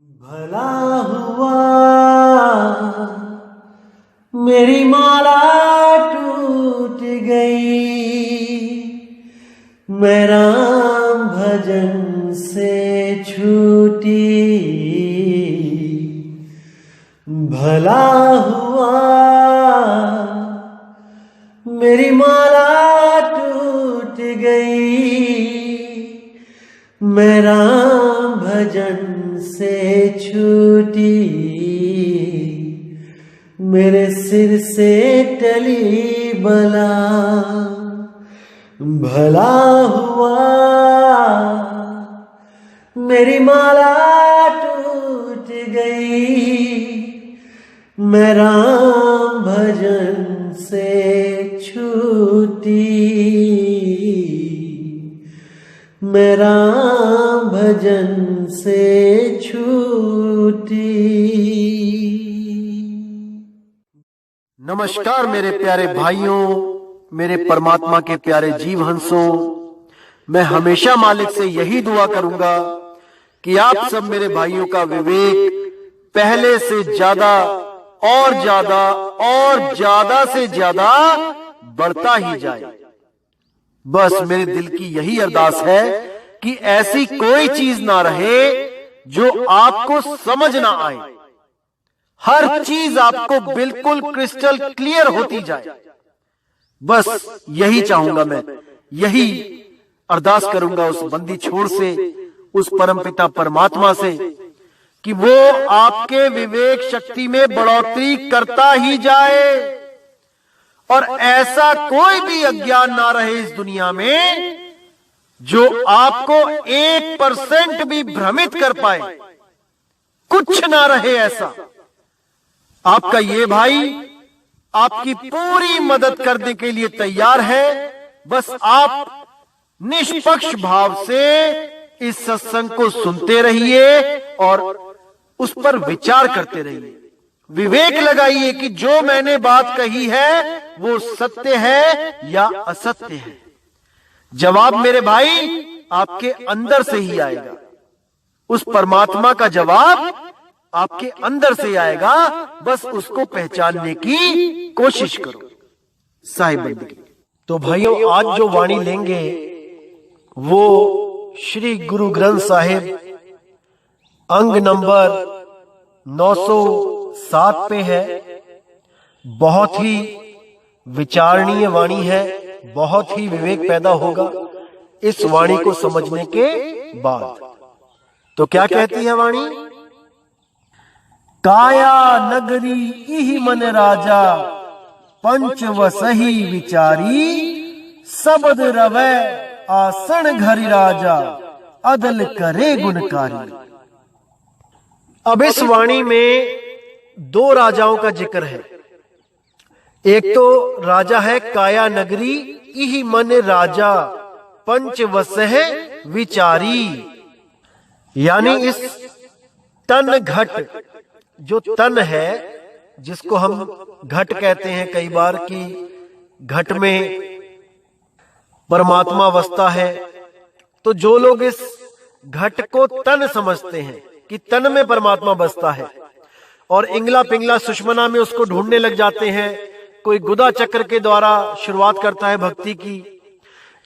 भला हुआ मेरी माला टूट गई, मैं राम भजन से छूटी। भला हुआ मेरी माला टूट गई, मैं राम भजन से छूटी। मेरे सिर से टली बला, भला हुआ मेरी माला टूट गई, मैं राम भजन से छूटी। मैं राम भजन से छूटी। नमस्कार मेरे प्यारे भाइयों, मेरे परमात्मा के प्यारे जीव हंसों। मैं हमेशा मालिक से यही दुआ करूंगा कि आप सब मेरे भाइयों का विवेक पहले से ज्यादा और ज्यादा और ज्यादा से ज्यादा बढ़ता ही जाए। बस मेरे दिल की यही अरदास है कि ऐसी कोई चीज ना रहे जो आपको समझ ना आए। हर चीज आपको बिल्कुल क्रिस्टल क्लियर होती जाए। बस यही चाहूंगा मैं, यही अरदास करूंगा उस बंदी छोड़ से, उस परमपिता परमात्मा से कि वो आपके विवेक शक्ति में बढ़ोतरी करता ही जाए और ऐसा कोई भी अज्ञान ना रहे इस दुनिया में जो आपको 1% भी भ्रमित कर पाए। कुछ ना रहे ऐसा। आपका ये भाई आपकी पूरी मदद करने के लिए तैयार है। बस आप निष्पक्ष भाव से इस सत्संग को सुनते रहिए और उस पर विचार करते रहिए। विवेक लगाइए कि जो मैंने बात कही है वो सत्य है या असत्य है। जवाब मेरे भाई आपके अंदर से ही आएगा। उस परमात्मा का जवाब आपके अंदर से आएगा। बस उसको पहचानने की कोशिश करो। साहिब बंदगी। तो भाइयों, आज जो वाणी लेंगे वो श्री गुरु ग्रंथ साहिब अंग नंबर 907 पे है। बहुत ही विचारणीय वाणी है, बहुत ही विवेक पैदा होगा इस वाणी को समझने के बाद। तो क्या कहती है वाणी? काया नगरी इहि मन राजा, पंच वसही विचारी, सबद रवै आसन घरि राजा, अदल करे गुणकारी। अब इस वाणी में दो राजाओं का जिक्र है। एक तो राजा है काया नगरी इहि मन राजा, पंच वसह विचारी। यानी इस तन घट, जो तन है जिसको हम घट कहते हैं कई बार, कि घट में परमात्मा बसता है। तो जो लोग इस घट को तन समझते हैं कि तन में परमात्मा बसता है और इंगला पिंगला सुषमना में उसको ढूंढने लग जाते हैं, कोई गुदा चक्र के द्वारा शुरुआत करता है भक्ति की।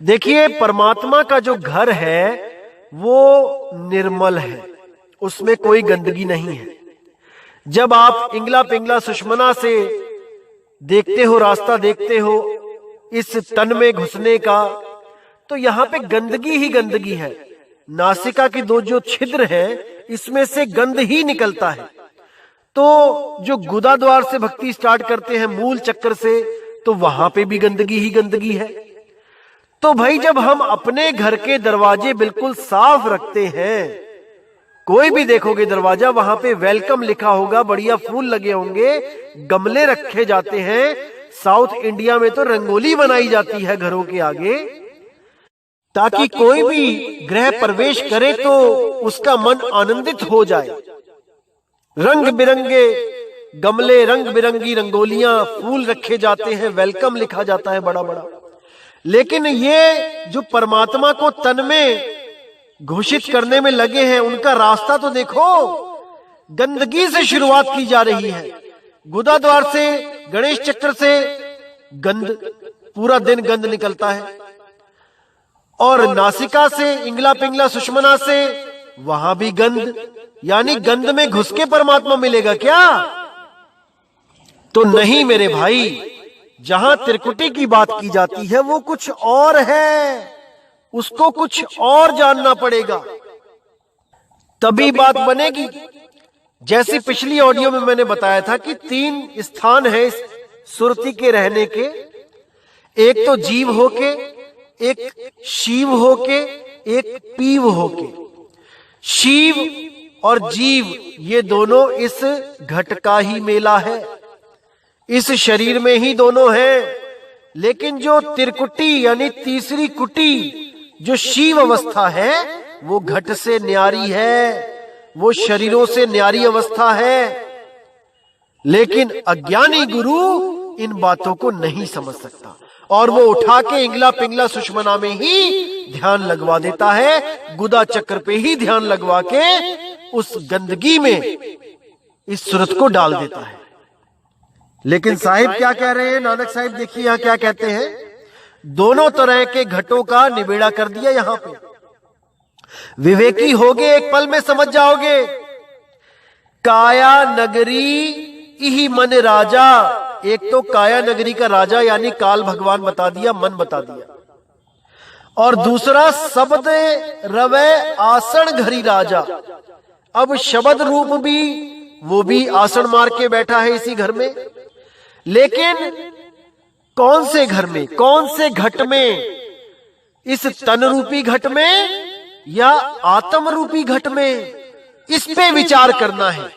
देखिए, परमात्मा का जो घर है वो निर्मल है, उसमें कोई गंदगी नहीं है। जब आप इंगला पिंगला सुषमना से देखते हो, रास्ता देखते हो इस तन में घुसने का, तो यहां पे गंदगी ही गंदगी है। नासिका की दो जो छिद्र हैं इसमें से गंध ही निकलता है। तो जो गुदा द्वार से भक्ति स्टार्ट करते हैं मूल चक्कर से, तो वहां पे भी गंदगी ही गंदगी है। तो भाई, जब हम अपने घर के दरवाजे बिल्कुल साफ रखते हैं, कोई भी देखोगे दरवाजा, वहां पे वेलकम लिखा होगा, बढ़िया फूल लगे होंगे, गमले रखे जाते हैं। साउथ इंडिया में तो रंगोली बनाई जाती है घरों के आगे, ताकि कोई भी गृह प्रवेश करे तो उसका मन आनंदित हो जाए। रंग बिरंगे गमले, रंग बिरंगी रंगोलियां, फूल रखे जाते हैं, वेलकम लिखा जाता है बड़ा बड़ा। लेकिन ये जो परमात्मा को तन में घोषित करने में लगे हैं, उनका रास्ता तो देखो। गंदगी से शुरुआत की जा रही है। गुदा द्वार से, गणेश चक्र से गंद, पूरा दिन गंद निकलता है। और नासिका से, इंगला पिंगला सुषमना से, वहां भी गंद। यानी गंद में घुस के परमात्मा मिलेगा क्या? तो नहीं मेरे भाई, जहां त्रिकुटी की बात की जाती है वो कुछ और है, उसको कुछ और जानना पड़ेगा, तभी बात बनेगी। जैसी पिछली ऑडियो में मैंने बताया था कि 3 स्थान है इस सुरति के रहने के, एक तो जीव होके, एक शिव होके, एक पीव होके। शिव और जीव ये दोनों इस घट का ही मेला है, इस शरीर में ही दोनों हैं। लेकिन जो त्रिकुटी यानी तीसरी कुटी, जो शिव अवस्था है, वो घट से न्यारी है, वो शरीरों से न्यारी अवस्था है। लेकिन अज्ञानी गुरु इन बातों को नहीं समझ सकता और वो उठा के इंगला पिंगला सुषमना में ही ध्यान लगवा देता है, गुदा चक्र पे ही ध्यान लगवा के उस गंदगी में इस सूरत को डाल देता है। लेकिन साहिब क्या कह रहे हैं? नानक साहिब देखिए यहां क्या कहते हैं, दोनों तरह के घटों का निबेड़ा कर दिया। यहां पे विवेकी होगे एक पल में समझ जाओगे। काया नगरी इहि मन राजा, एक तो काया नगरी का राजा यानी काल भगवान बता दिया, मन बता दिया, और दूसरा शब्द रवे आसन घरी राजा। अब शब्द रूप भी, वो भी आसन मार के बैठा है इसी घर में। लेकिन कौन से घर में, कौन से घट में? इस तन रूपी घट में या आत्म रूपी घट में? इस पे विचार करना है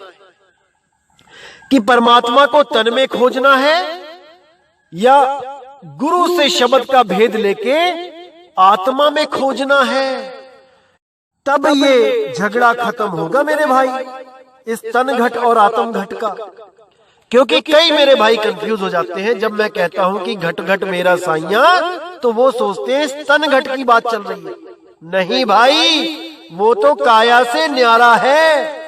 कि परमात्मा को तन में खोजना है या गुरु से शब्द का भेद लेके आत्मा में खोजना है। तब ये झगड़ा खत्म होगा मेरे भाई, इस तन घट और आत्म घट का। क्योंकि कई मेरे भाई कंफ्यूज हो जाते हैं जब मैं कहता हूं कि घट घट मेरा साइया, तो वो सोचते हैं इस तन घट की बात चल रही है। नहीं भाई, वो तो काया से न्यारा है,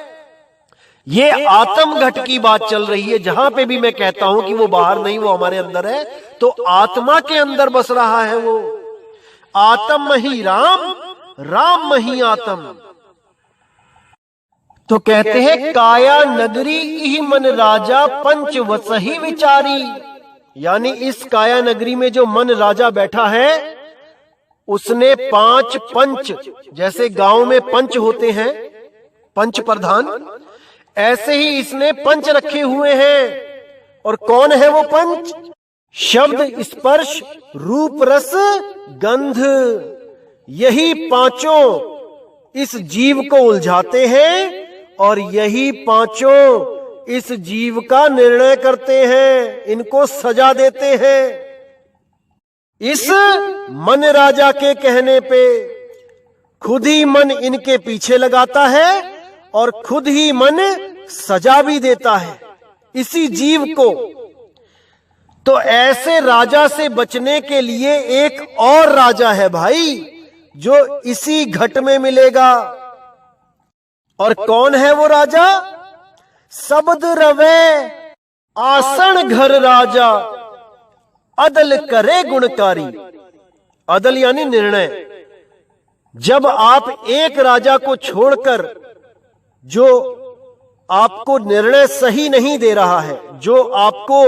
ये आत्म घट की बात चल रही है। जहां पे भी मैं कहता हूं कि वो बाहर नहीं, वो हमारे अंदर है, तो आत्मा के अंदर बस रहा है वो। आत्म ही राम, राम ही आत्म। तो कहते हैं काया नगरी इहि मन राजा पंच वसही विचारी, यानी इस काया नगरी में जो मन राजा बैठा है उसने 5 पंच, जैसे गांव में पंच होते हैं, पंच प्रधान, ऐसे ही इसने पंच रखे हुए हैं। और कौन है वो पंच? शब्द, स्पर्श, रूप, रस, गंध। यही पांचों इस जीव को उलझाते हैं और यही पांचों इस जीव का निर्णय करते हैं, इनको सजा देते हैं। इस मन राजा के कहने पे खुद ही मन इनके पीछे लगाता है और खुद ही मन सजा भी देता है इसी जीव को। तो ऐसे राजा से बचने के लिए एक और राजा है भाई, जो इसी घट में मिलेगा। और कौन है वो राजा? शब्द रवे आसन घर राजा, अदल करे गुणकारी। अदल यानी निर्णय। जब आप एक राजा को छोड़कर, जो आपको निर्णय सही नहीं दे रहा है, जो आपको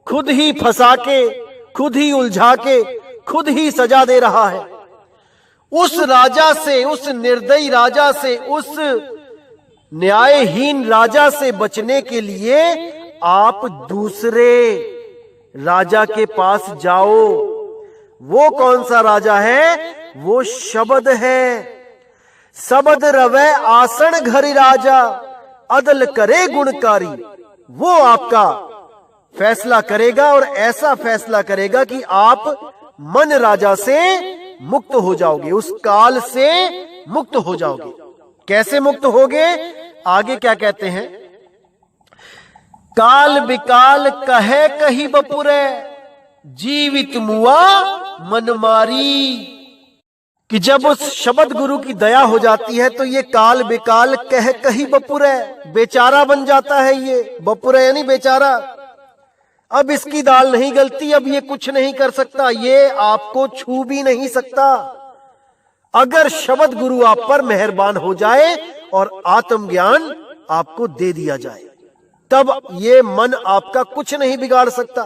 खुद ही फंसा के, खुद ही उलझा के, खुद ही सजा दे रहा है, उस राजा से, उस निर्दयी राजा से, उस न्यायहीन राजा से बचने के लिए आप दूसरे राजा के पास जाओ। वो कौन सा राजा है? वो शब्द है। शब्द रवे आसन घरि राजा, अदल करे गुणकारी। वो आपका फैसला करेगा और ऐसा फैसला करेगा कि आप मन राजा से मुक्त हो जाओगे, उस काल से मुक्त हो जाओगे। कैसे मुक्त होगे? आगे क्या कहते हैं? काल बिकाल कहे कही बपुरे, जीवित मुआ मन मारी। कि जब उस शब्द गुरु की दया हो जाती है तो ये काल बेकाल कह कही बपुरै, बेचारा बन जाता है। ये बपुरै यानी बेचारा। अब इसकी दाल नहीं गलती, अब ये कुछ नहीं कर सकता, ये आपको छू भी नहीं सकता। अगर शब्द गुरु आप पर मेहरबान हो जाए और आत्मज्ञान आपको दे दिया जाए, तब ये मन आपका कुछ नहीं बिगाड़ सकता,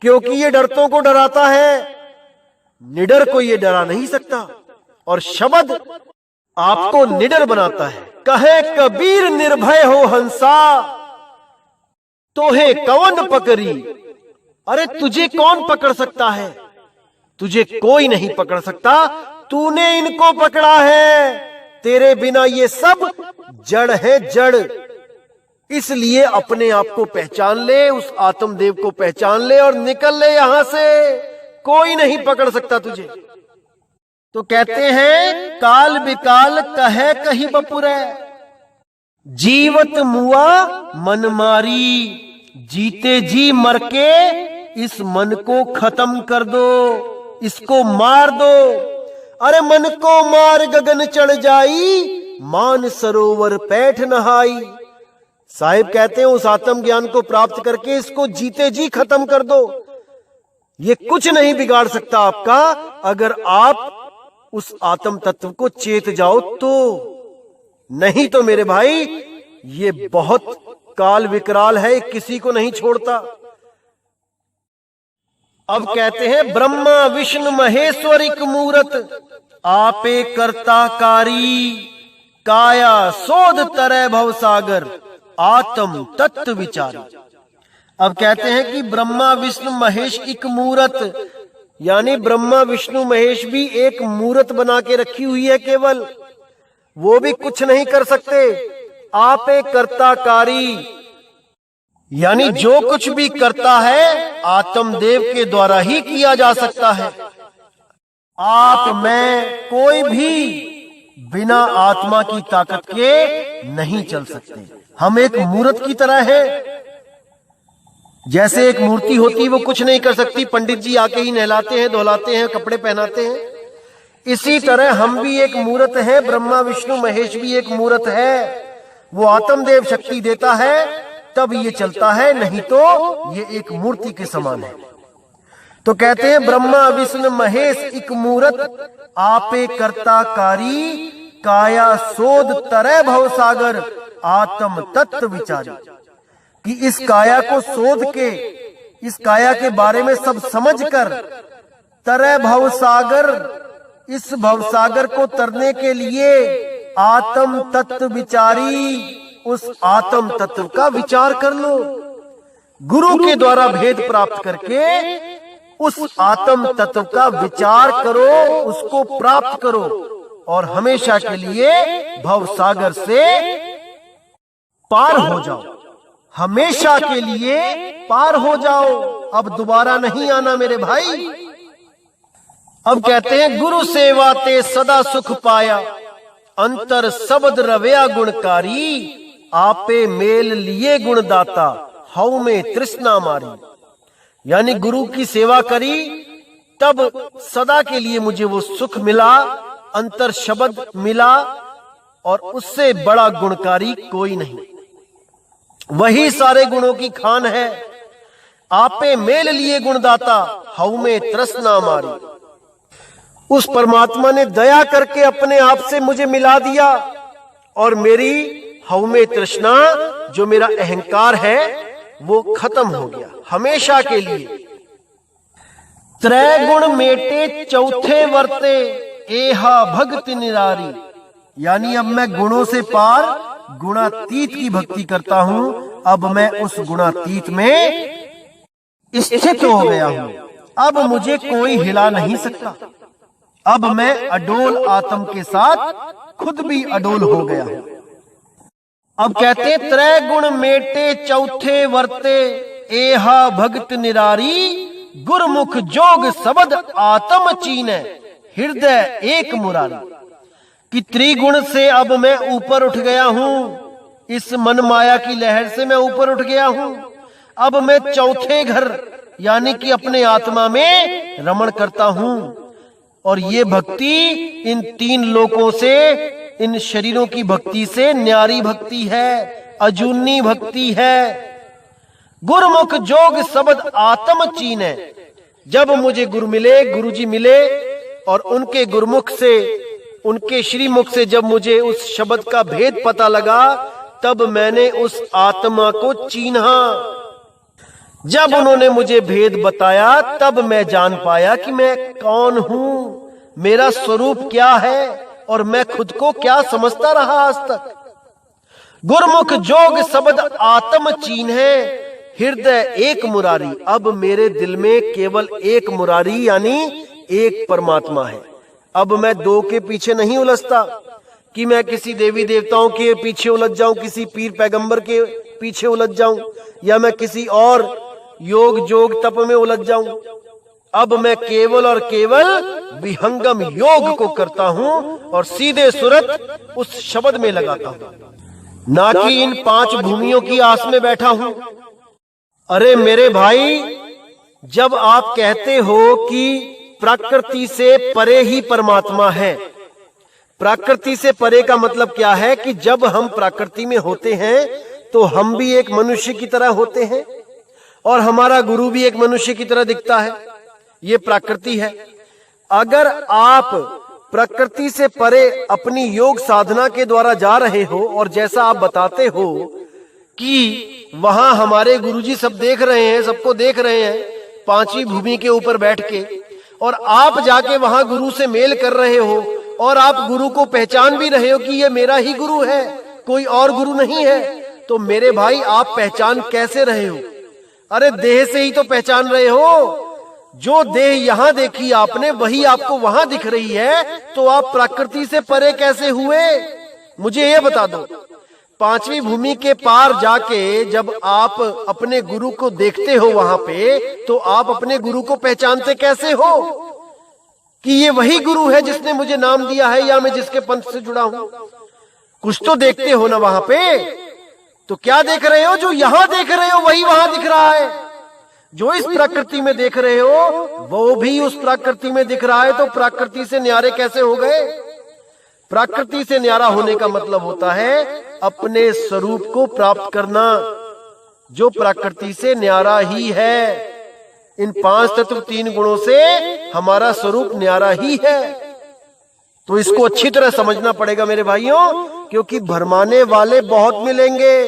क्योंकि ये डरतों को डराता है, निडर को ये डरा नहीं सकता। और शब्द आपको निडर बनाता है। कहे कबीर निर्भय हो हंसा, तोहे कौन पकड़ी। अरे तुझे कौन पकड़ सकता है? तुझे कोई नहीं पकड़ सकता, तूने इनको पकड़ा है। तेरे बिना ये सब जड़ है, जड़। इसलिए अपने आप को पहचान ले, उस आत्मदेव को पहचान ले और निकल ले यहां से। कोई नहीं पकड़ सकता तुझे। तो कहते हैं काल बिकाल कहे कही बपुरै, जीवत मुआ मन मारी। जीते जी मर के इस मन को खत्म कर दो, इसको मार दो। अरे मन को मार गगन चढ़ जाई, मान सरोवर पैठ नहाई। साहिब कहते हैं उस आत्म ज्ञान को प्राप्त करके इसको जीते जी खत्म कर दो। ये कुछ नहीं बिगाड़ सकता आपका, अगर आप उस आत्म तत्व को चेत जाओ तो। नहीं तो मेरे भाई ये बहुत काल विकराल है, किसी को नहीं छोड़ता। अब कहते हैं ब्रह्मा विष्णु महेश्वरिक मूरत, आपे कर्ता कारी। काया सोध तरह भवसागर, आत्म तत्व विचारी। अब कहते हैं कि ब्रह्मा विष्णु महेश एक मूरत, यानी ब्रह्मा विष्णु महेश भी एक मूरत बना के रखी हुई है केवल, वो भी कुछ नहीं कर सकते। आपे कर्ताकारी, यानी जो कुछ भी करता है आत्मदेव के द्वारा ही किया जा सकता है। आप मैं कोई भी बिना आत्मा की ताकत के नहीं चल सकते। हम एक मूर्त की तरह है। जैसे एक मूर्ति होती वो कुछ नहीं कर सकती, पंडित जी आके ही नहलाते हैं, धुलाते हैं, कपड़े पहनाते हैं। इसी तरह हम भी एक मूर्त है, ब्रह्मा विष्णु महेश भी एक मूर्त है। वो आत्मदेव शक्ति देता है तब ये चलता है, नहीं तो ये एक मूर्ति के समान है। तो कहते हैं ब्रह्मा विष्णु महेश एक मूर्त, आपे कर्ता कारी। काया सोध तरह भवसागर, आत्म तत्व विचारी। कि इस काया को शोध के, इस काया के बारे में सब समझकर, तरह भवसागर, इस भवसागर को तरने के लिए आत्म तत्व विचारी, उस आत्म तत्व का विचार कर लो। गुरु के द्वारा भेद प्राप्त करके उस आत्म तत्व का विचार करो, उसको प्राप्त करो और हमेशा के लिए भवसागर से पार हो जाओ। हमेशा के लिए पार हो जाओ, अब दोबारा नहीं आना मेरे भाई। अब कहते हैं गुरु सेवा ते सदा सुख पाया, अंतर शब्द रव्या गुणकारी। आपे मेल लिए गुणदाता, हऊ में तृष्णा मारी। यानी गुरु की सेवा करी तब सदा के लिए मुझे वो सुख मिला, अंतर शब्द मिला, और उससे बड़ा गुणकारी कोई नहीं। वही सारे गुणों की खान है। आपे मेल लिए गुणदाता, हऊ में तृष्णा मारी। उस परमात्मा ने दया करके अपने आप से मुझे मिला दिया और मेरी हऊ में तृष्णा, जो मेरा अहंकार है, वो खत्म हो गया हमेशा के लिए। त्रय गुण मेटे चौथे वर्ते, एहा भक्त निरारी। यानी अब मैं गुणों से पार गुणातीत की भक्ति करता हूं। अब मैं उस गुणातीत में स्थित हो गया हूं। अब मुझे कोई हिला नहीं सकता। अब मैं अडोल आत्म के साथ खुद भी अडोल हो गया हूं। अब कहते त्रय गुण मेटे चौथे वर्ते, एहा भक्त निरारी। गुरमुख जोग शब्द आत्म चीने, हृदय एक मुरारी। कि त्रिगुण से अब मैं ऊपर उठ गया हूं, इस मन माया की लहर से मैं ऊपर उठ गया हूं। अब मैं चौथे घर यानी कि अपने आत्मा में रमण करता हूं। और ये भक्ति इन 3 लोकों से, इन शरीरों की भक्ति से न्यारी भक्ति है, अजूनी भक्ति है। गुरमुख जोग शब्द आत्म चीन। जब मुझे गुरु मिले, गुरुजी मिले, और उनके गुरमुख से, उनके श्रीमुख से जब मुझे उस शब्द का भेद पता लगा, तब मैंने उस आत्मा को चीन्हा। जब उन्होंने मुझे भेद बताया, तब मैं जान पाया कि मैं कौन हूं, मेरा स्वरूप क्या है, और मैं खुद को क्या समझता रहा आज तक। गुरमुख जोग शब्द आत्म चीन है, हृदय एक मुरारी। अब मेरे दिल में केवल एक मुरारी यानी एक परमात्मा है। अब मैं 2 के पीछे नहीं उलझता कि मैं किसी देवी देवताओं के पीछे उलझ जाऊं, किसी पीर पैगंबर के पीछे उलझ जाऊं, या मैं किसी और योग जोग तप में उलझ जाऊं। अब मैं केवल और केवल विहंगम योग को करता हूं और सीधे सुरत उस शब्द में लगाता हूं, ना कि इन 5 भूमियों की आस में बैठा हूं। अरे मेरे भाई, जब आप कहते हो कि प्रकृति से परे ही परमात्मा है, प्रकृति से परे का मतलब क्या है कि जब हम प्रकृति में होते हैं तो हम भी एक मनुष्य की तरह होते हैं, और हमारा गुरु भी एक मनुष्य की तरह दिखता है। ये प्रकृति है। अगर आप प्रकृति से परे अपनी योग साधना के द्वारा जा रहे हो, और जैसा आप बताते हो कि वहां हमारे गुरुजी सब देख रहे हैं, सबको देख रहे हैं 5वीं भूमि के ऊपर बैठ के, और आप जाके वहां गुरु से मेल कर रहे हो, और आप गुरु को पहचान भी रहे हो कि ये मेरा ही गुरु है, कोई और गुरु नहीं है, तो मेरे भाई आप पहचान कैसे रहे हो? अरे देह से ही तो पहचान रहे हो। जो देह यहां देखी आपने, वही आपको वहां दिख रही है, तो आप प्रकृति से परे कैसे हुए? मुझे ये बता दो। 5वीं भूमि के पार जाके जब आप अपने गुरु को देखते हो वहां पे, तो आप अपने गुरु को पहचानते कैसे हो कि ये वही गुरु है जिसने मुझे नाम दिया है, या मैं जिसके पंथ से जुड़ा हूं? कुछ तो देखते हो ना वहां पे। तो क्या देख रहे हो? जो यहां देख रहे हो वही वहां दिख रहा है। जो इस प्रकृति में देख रहे हो वो भी उस प्रकृति में दिख रहा है। तो प्रकृति से न्यारे कैसे हो गए? प्रकृति से न्यारा होने का मतलब होता है अपने स्वरूप को प्राप्त करना, जो प्रकृति से न्यारा ही है। इन 5 तत्व 3 गुणों से हमारा स्वरूप न्यारा ही है। तो इसको अच्छी तरह समझना पड़ेगा मेरे भाइयों, क्योंकि भरमाने वाले बहुत मिलेंगे।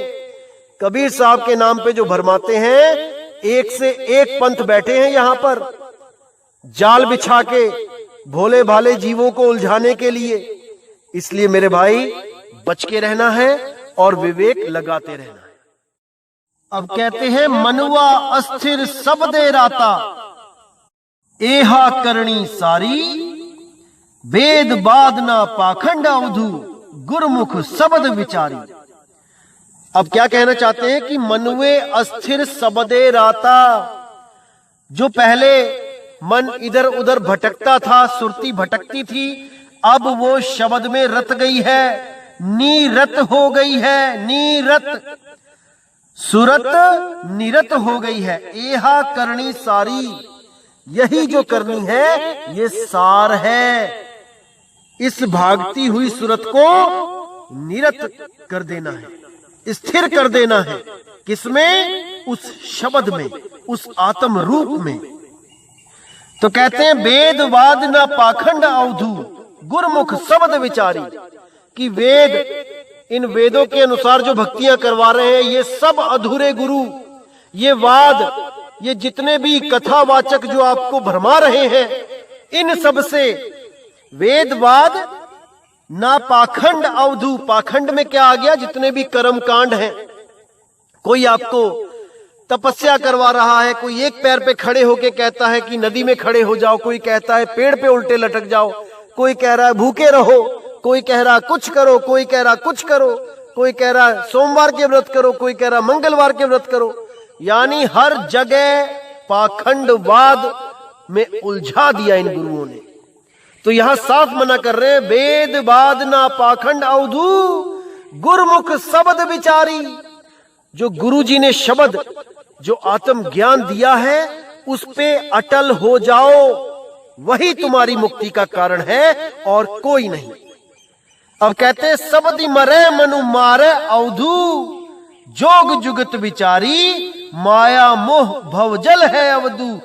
कबीर साहब के नाम पे जो भरमाते हैं, एक से एक पंथ बैठे हैं यहां पर जाल बिछा के भोले भाले जीवों को उलझाने के लिए। इसलिए मेरे भाई बच के रहना है और विवेक लगाते रहना है। अब कहते हैं मनुआ अस्थिर सबदे राता, एहा करणी सारी, वेद बादना पाखंड अवधु, गुरमुख शब्द विचारी। अब क्या कहना चाहते हैं कि मनुए अस्थिर सबदे राता, जो पहले मन इधर उधर भटकता था, सुरती भटकती थी, अब वो शब्द में रत गई है, नीरत हो गई है। नीरत, सुरत निरत हो गई है। एहा करनी सारी, यही जो करनी है ये सार है। इस भागती हुई सुरत को निरत कर देना है, स्थिर कर देना है। किसमें? उस शब्द में, उस आत्म रूप में। तो कहते हैं वेद वाद न पाखंड अवधु, गुरमुख शब्द विचारी, कि वेद, इन वेदों के अनुसार जो भक्तियां करवा रहे हैं ये सब अधूरे गुरु, ये वाद, ये जितने भी कथावाचक जो आपको भरमा रहे हैं, इन सब से वेदवाद ना पाखंड अवधु। पाखंड में क्या आ गया? जितने भी कर्म कांड हैं। कोई आपको तपस्या करवा रहा है, कोई एक पैर पे खड़े होके कहता है कि नदी में खड़े हो जाओ, कोई कहता है पेड़ पे उल्टे लटक जाओ, कोई कह रहा है भूखे रहो, कोई कह रहा कुछ करो, कोई कह रहा कुछ करो, कोई कह रहा सोमवार के व्रत करो, कोई कह रहा मंगलवार के व्रत करो। यानी हर जगह पाखंडवाद में उलझा दिया इन गुरुओं ने। तो यहां साफ मना कर रहे हैं, वेद वाद ना पाखंड अवधु, गुरमुख शब्द विचारी। जो गुरु जी ने शब्द, जो आत्म ज्ञान दिया है, उस पे अटल हो जाओ, वही तुम्हारी मुक्ति का कारण है और कोई नहीं। अब कहते हैं सबदि मरे मनु मारे अवधू, जोग जुगत विचारी, माया मोह भवजल है अवधू,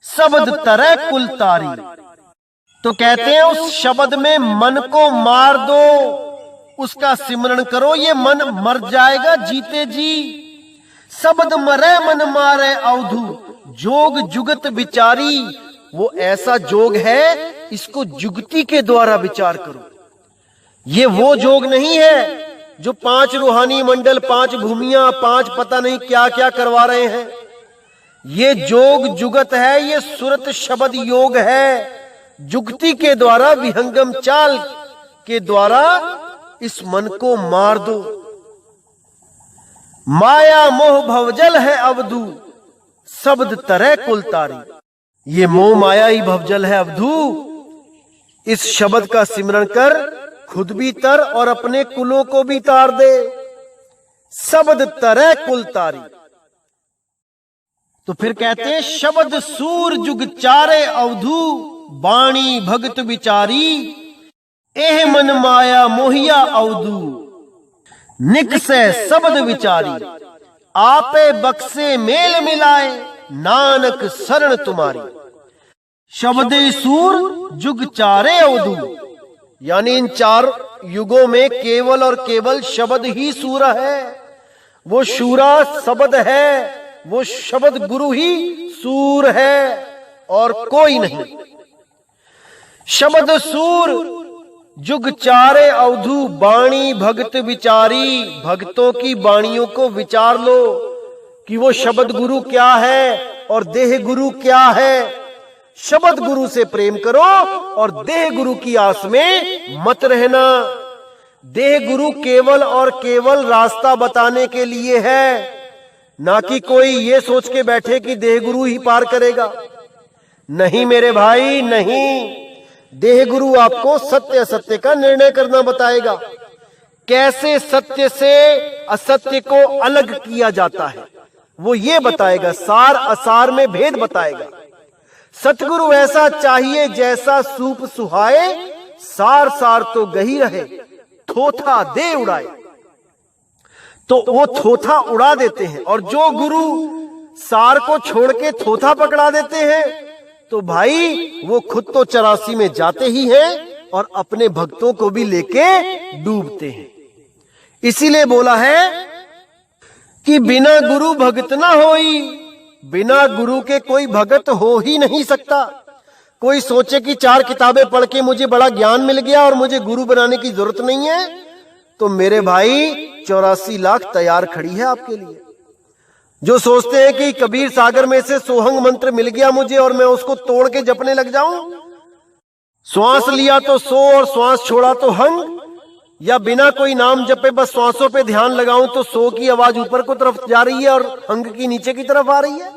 शब्द तरह कुल तारी। तो कहते हैं उस शब्द में मन को मार दो, उसका सिमरण करो, ये मन मर जाएगा जीते जी। शब्द मरे मन मारे अवधू, जोग जुगत विचारी। वो ऐसा जोग है, इसको जुगती के द्वारा विचार करो। ये वो जोग नहीं है जो 5 रूहानी मंडल, 5 भूमियां, 5 पता नहीं क्या क्या करवा रहे हैं। ये जोग जुगत है, ये सुरत शब्द योग है। जुगती के द्वारा, विहंगम चाल के द्वारा इस मन को मार दो। माया मोह भवजल है अवधू, शब्द तरह कुल तारी। ये मोह माया ही भवजल है अवधू। इस शब्द का सिमरण कर खुद भी तर और अपने कुलों को भी तार दे। शब्द तरह कुल तारी। तो फिर कहते हैं शब्द सूर जुग चारे अवधू, बाणी भगत विचारी, एह मन माया मोहिया अवधू, निकसे शब्द विचारी, आपे बक्से मेल मिलाए, नानक शरण तुम्हारी। शब्दे सूर जुग चारे अवधू, यानी इन 4 युगों में केवल और केवल शब्द ही सूरा है। वो शूरा शब्द है, वो शब्द गुरु ही सूर है और कोई नहीं। शब्द सूर जुग चारे अवधू, बाणी भगत विचारी। भक्तों की बाणियों को विचार लो कि वो शब्द गुरु क्या है और देह गुरु क्या है। शब्द गुरु से प्रेम करो और देह गुरु की आस में मत रहना। देह गुरु केवल और केवल रास्ता बताने के लिए है, ना कि कोई ये सोच के बैठे कि देह गुरु ही पार करेगा। नहीं मेरे भाई, नहीं। देह गुरु आपको सत्य असत्य का निर्णय करना बताएगा, कैसे सत्य से असत्य को अलग किया जाता है वो ये बताएगा। सार असार में भेद बताएगा। सतगुरु ऐसा चाहिए जैसा सूप सुहाए, सार सार तो गही रहे, थोथा दे उड़ाए। तो वो थोथा उड़ा देते हैं, और जो गुरु सार को छोड़ के थोथा पकड़ा देते हैं तो भाई वो खुद तो 84 में जाते ही हैं और अपने भक्तों को भी लेके डूबते हैं। इसीलिए बोला है कि बिना गुरु भगत ना होई। बिना गुरु के कोई भगत हो ही नहीं सकता। कोई सोचे कि 4 किताबें पढ़ के मुझे बड़ा ज्ञान मिल गया और मुझे गुरु बनाने की जरूरत नहीं है, तो मेरे भाई 84 लाख तैयार खड़ी है आपके लिए। जो सोचते हैं कि कबीर सागर में से सोहंग मंत्र मिल गया मुझे और मैं उसको तोड़ के जपने लग जाऊं, श्वास लिया तो सो और श्वास छोड़ा तो हंग, या बिना कोई नाम जपे बस श्वासों पे ध्यान लगाऊं तो सो की आवाज ऊपर को तरफ जा रही है और हंग की नीचे की तरफ आ रही है।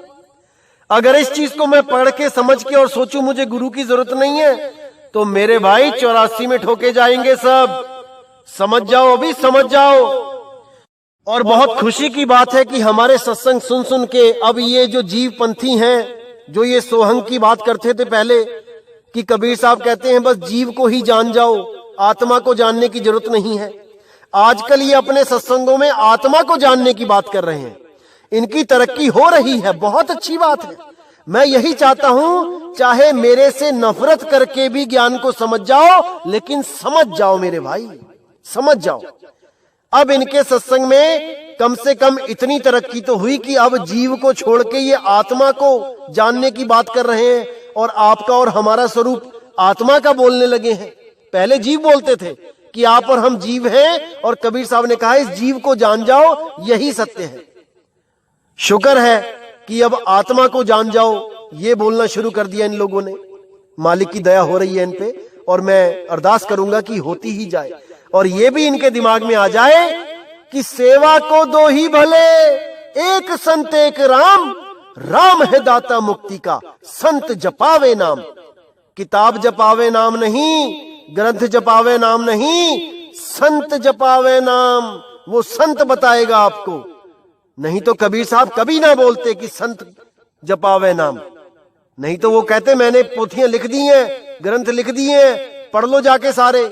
अगर इस चीज को मैं पढ़ के समझ के और सोचूं मुझे गुरु की जरूरत नहीं है, तो मेरे भाई 84 में ठोके जाएंगे सब। समझ जाओ, अभी समझ जाओ। और बहुत खुशी की बात है कि हमारे सत्संग सुन सुन के अब ये जो जीव पंथी हैं, जो ये सोहंग की बात करते थे पहले कि कबीर साहब कहते हैं बस जीव को ही जान जाओ, आत्मा को जानने की जरूरत नहीं है। आजकल ये अपने सत्संगों में आत्मा को जानने की बात कर रहे हैं। इनकी तरक्की हो रही है, बहुत अच्छी बात है। मैं यही चाहता हूं, चाहे मेरे से नफरत करके भी ज्ञान को समझ जाओ, लेकिन समझ जाओ मेरे भाई, समझ जाओ। अब इनके सत्संग में कम से कम इतनी तरक्की तो हुई कि अब जीव को छोड़ के ये आत्मा को जानने की बात कर रहे हैं और आपका और हमारा स्वरूप आत्मा का बोलने लगे हैं। पहले जीव बोलते थे कि आप और हम जीव हैं, और कबीर साहब ने कहा इस जीव को जान जाओ, यही सत्य है। शुक्र है कि अब आत्मा को जान जाओ ये बोलना शुरू कर दिया इन लोगों ने। मालिक की दया हो रही है इन पे, और मैं अरदास करूंगा कि होती ही जाए। और ये भी इनके दिमाग में आ जाए कि सेवा को 2 ही भले, एक संत एक राम, राम है दाता मुक्ति का, संत जपावे नाम। किताब जपावे नाम नहीं, ग्रंथ जपावे नाम नहीं, संत जपावे नाम। वो संत बताएगा आपको, नहीं तो कबीर साहब कभी ना बोलते कि संत जपावे नाम। नहीं तो वो कहते मैंने पोथियां लिख दी हैं, ग्रंथ लिख दिए हैं, पढ़ लो जाके सारे।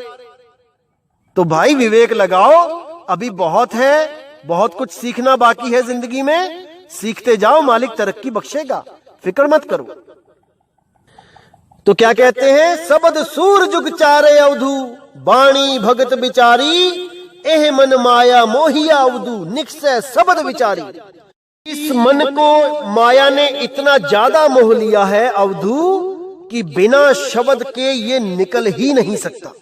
तो भाई विवेक लगाओ, अभी बहुत है, बहुत कुछ सीखना बाकी है जिंदगी में, सीखते जाओ, मालिक तरक्की बख्शेगा, फिक्र मत करो। तो क्या कहते हैं, सबद सूर जुग चारे अवधु, बाणी भगत बिचारी, एह मन माया मोहिया अवधु, निकसे सबद विचारी। इस मन को माया ने इतना ज्यादा मोह लिया है अवधु कि बिना शब्द के ये निकल ही नहीं सकता।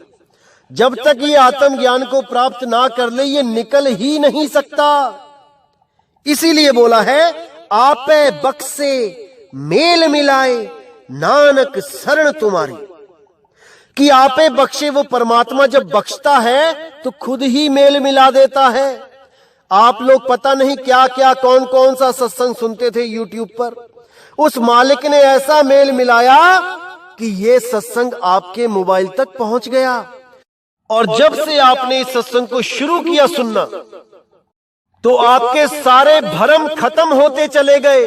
जब तक ये आत्मज्ञान को प्राप्त ना कर ले ये निकल ही नहीं सकता। इसीलिए बोला है, आपे बख्शे मेल मिलाए नानक शरण तुम्हारी, कि आपे बख्शे, वो परमात्मा जब बख्शता है तो खुद ही मेल मिला देता है। आप लोग पता नहीं क्या क्या कौन कौन सा सत्संग सुनते थे यूट्यूब पर, उस मालिक ने ऐसा मेल मिलाया कि ये सत्संग आपके मोबाइल तक पहुंच गया। और जब से आपने इस सत्संग को शुरू किया सुनना, तो आपके सारे भरम खत्म होते चले गए।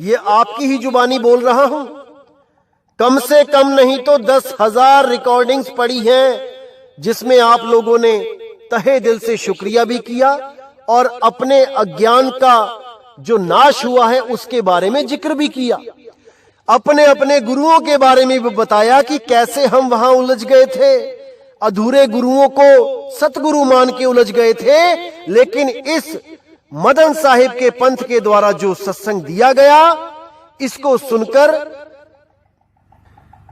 ये आपकी ही जुबानी बोल रहा हूं। कम से कम नहीं तो 10,000 रिकॉर्डिंग्स पड़ी हैं, जिसमें आप लोगों ने तहे दिल से शुक्रिया भी किया और अपने अज्ञान का जो नाश हुआ है उसके बारे में जिक्र भी किया। अपने अपने गुरुओं के बारे में भी बताया कि कैसे हम वहां उलझ गए थे, अधूरे गुरुओं को सतगुरु मान के उलझ गए थे। लेकिन इस मदन साहिब के पंथ के द्वारा जो सत्संग दिया गया, इसको सुनकर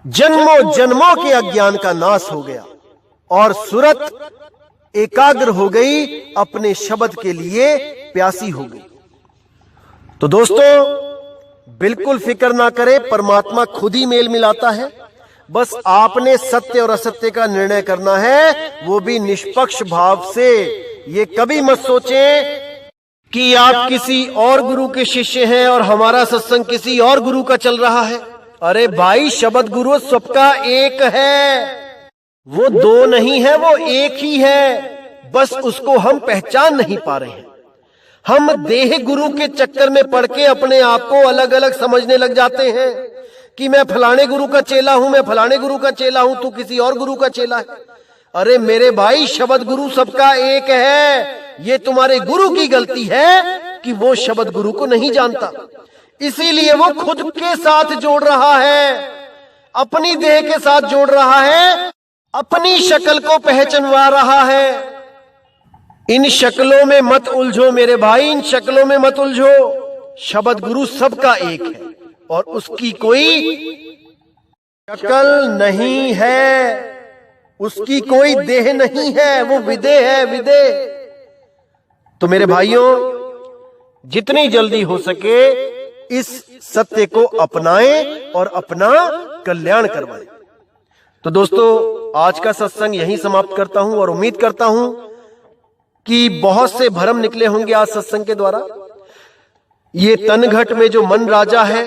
जन्मों जन्मों के अज्ञान का नाश हो गया और सूरत एकाग्र हो गई, अपने शब्द के लिए प्यासी हो गई। तो दोस्तों बिल्कुल फिक्र ना करें, परमात्मा खुद ही मेल मिलाता है। बस आपने सत्य और असत्य का निर्णय करना है, वो भी निष्पक्ष भाव से। ये कभी मत सोचें कि आप किसी और गुरु के शिष्य हैं और हमारा सत्संग किसी और गुरु का चल रहा है। अरे भाई, शब्द गुरु सबका एक है, वो दो नहीं है, वो एक ही है। बस उसको हम पहचान नहीं पा रहे हैं। हम देह गुरु के चक्कर में पड़ के अपने आप को अलग अलग समझने लग जाते हैं कि मैं फलाने गुरु का चेला हूं, मैं फलाने गुरु का चेला हूं, तू किसी और गुरु का चेला है। अरे मेरे भाई, शब्द गुरु सबका एक है। ये तुम्हारे गुरु की गलती है कि वो शब्द गुरु को नहीं जानता। इसीलिए वो खुद के साथ जोड़ रहा है, अपनी देह के साथ जोड़ रहा है, अपनी शक्ल को पहचानवा रहा है। इन शक्लों में मत उलझो मेरे भाई, इन शक्लों में मत उलझो। शब्द गुरु सबका एक है और उसकी कोई शक्ल नहीं है, उसकी कोई देह नहीं है, वो विदेह है, विदेह। तो मेरे भाइयों, जितनी जल्दी हो सके इस सत्य को अपनाएं और अपना कल्याण करवाएं। तो दोस्तों, आज का सत्संग यहीं समाप्त करता हूं और उम्मीद करता हूं कि बहुत से भरम निकले होंगे आज सत्संग के द्वारा। ये तन घट में जो मन राजा है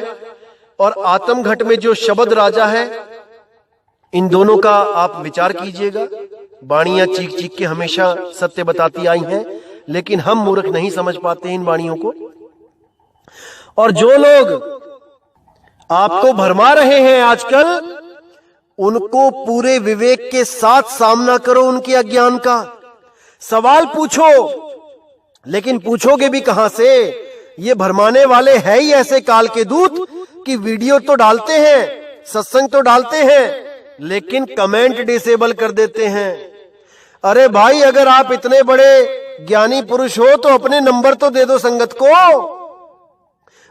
और आत्म घट में जो शब्द राजा है, इन दोनों का आप विचार कीजिएगा। वाणियां चीख चीख के हमेशा सत्य बताती आई हैं, लेकिन हम मूर्ख नहीं समझ पाते इन वाणियों को। और जो लोग आपको भरमा रहे हैं आजकल, उनको पूरे विवेक के साथ सामना करो उनके अज्ञान का। सवाल पूछो, लेकिन पूछोगे भी कहां से? ये भरमाने वाले हैं ही ऐसे काल के दूत कि वीडियो तो डालते हैं, सत्संग तो डालते हैं, लेकिन कमेंट डिसेबल कर देते हैं। अरे भाई, अगर आप इतने बड़े ज्ञानी पुरुष हो तो अपने नंबर तो दे दो संगत को।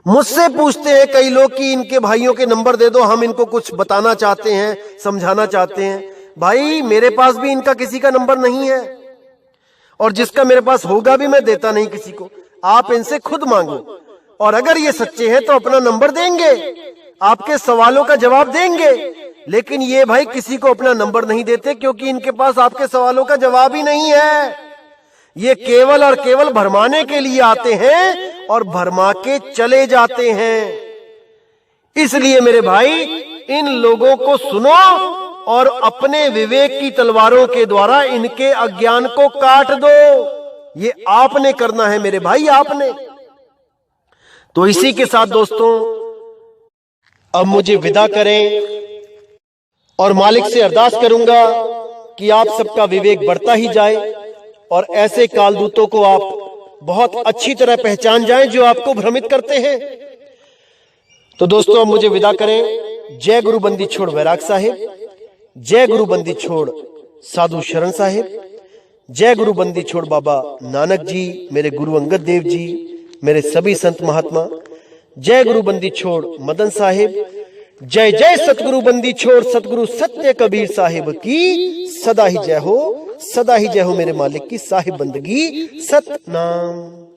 मुझसे पूछते हैं कई लोग कि इनके भाइयों के नंबर दे दो, हम इनको कुछ बताना चाहते हैं, समझाना चाहते हैं। भाई, मेरे पास भी इनका किसी का नंबर नहीं है और जिसका मेरे पास होगा भी मैं देता नहीं किसी को। आप इनसे खुद मांगो, और अगर ये सच्चे हैं तो अपना नंबर देंगे, आपके सवालों का जवाब देंगे। लेकिन ये भाई किसी को अपना नंबर नहीं देते, क्योंकि इनके पास आपके सवालों का जवाब ही नहीं है। ये केवल और केवल भरमाने के लिए आते हैं और भरमा के चले जाते हैं। इसलिए मेरे भाई, इन लोगों को सुनो और अपने विवेक की तलवारों के द्वारा इनके अज्ञान को काट दो। ये आपने करना है मेरे भाई, आपने। तो इसी के साथ दोस्तों, अब मुझे विदा करें और मालिक से अरदास करूंगा कि आप सबका विवेक बढ़ता ही जाए और ऐसे कालदूतों को आप बहुत अच्छी तरह पहचान जाएं जो आपको भ्रमित करते हैं। तो दोस्तों अब मुझे विदा करें। जय गुरु बंदी छोड़ वैराग साहिब, जय गुरु बंदी छोड़ साधु शरण साहिब, जय गुरु बंदी छोड़ बाबा नानक जी, मेरे गुरु अंगद देव जी, मेरे सभी संत महात्मा, जय गुरु बंदी छोड़ मदन साहिब, जय जय सतगुरु बंदी छोड़ सतगुरु सत्य कबीर साहिब की सदा ही जय हो, सदा ही जय हो मेरे मालिक की साहिब बंदगी सतनाम।